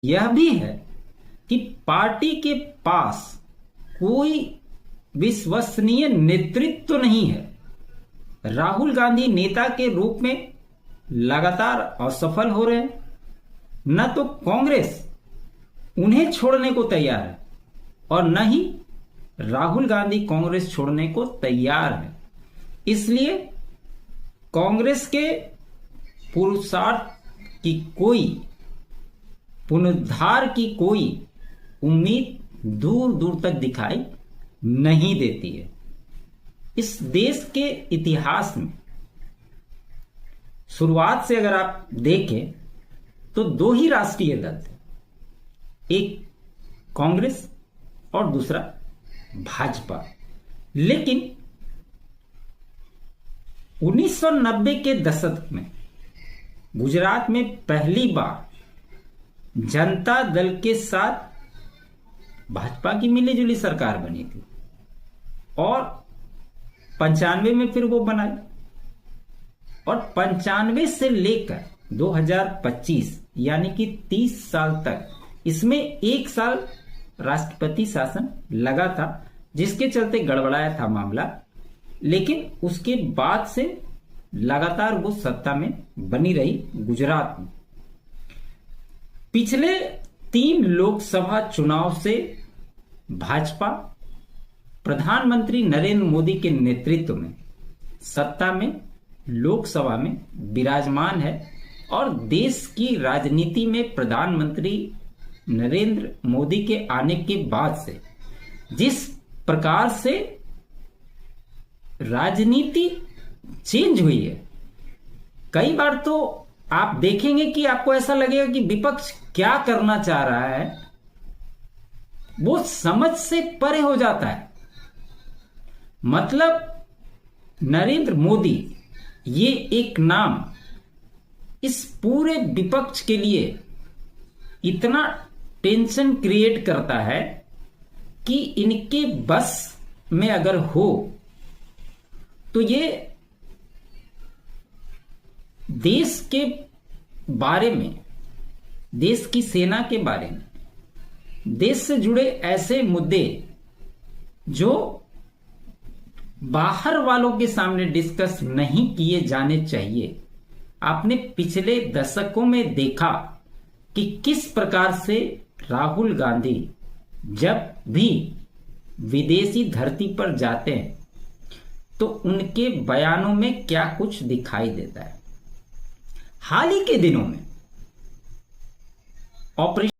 यह भी है कि पार्टी के पास कोई विश्वसनीय नेतृत्व तो नहीं है। राहुल गांधी नेता के रूप में लगातार असफल हो रहे हैं। न तो कांग्रेस उन्हें छोड़ने को तैयार है और न ही राहुल गांधी कांग्रेस छोड़ने को तैयार है। इसलिए कांग्रेस के पुरुषार्थ की कोई, पुनरुद्धार की कोई उम्मीद दूर दूर तक दिखाई नहीं देती है। इस देश के इतिहास में शुरुआत से अगर आप देखें तो दो ही राष्ट्रीय दल थे, एक कांग्रेस और दूसरा भाजपा। लेकिन 1990 के दशक में गुजरात में पहली बार जनता दल के साथ भाजपा की मिलीजुली सरकार बनी थी और 95 में फिर वो बनाई और 95 से लेकर 2025 यानी कि 30 साल तक, इसमें एक साल राष्ट्रपति शासन लगा था जिसके चलते गड़बड़ाया था मामला, लेकिन उसके बाद से लगातार वो सत्ता में बनी रही गुजरात में। पिछले 3 लोकसभा चुनाव से भाजपा प्रधानमंत्री नरेंद्र मोदी के नेतृत्व में सत्ता में, लोकसभा में विराजमान है और देश की राजनीति में प्रधानमंत्री नरेंद्र मोदी के आने के बाद से जिस प्रकार से राजनीति चेंज हुई है, कई बार तो आप देखेंगे कि आपको ऐसा लगेगा कि विपक्ष क्या करना चाह रहा है, वो समझ से परे हो जाता है। मतलब नरेंद्र मोदी ये एक नाम इस पूरे विपक्ष के लिए इतना टेंशन क्रिएट करता है कि इनके बस में अगर हो तो ये देश के बारे में, देश की सेना के बारे में, देश से जुड़े ऐसे मुद्दे जो बाहर वालों के सामने डिस्कस नहीं किए जाने चाहिए। आपने पिछले दशकों में देखा कि किस प्रकार से राहुल गांधी जब भी विदेशी धरती पर जाते हैं तो उनके बयानों में क्या कुछ दिखाई देता है। हाल ही के दिनों में ऑपरेशन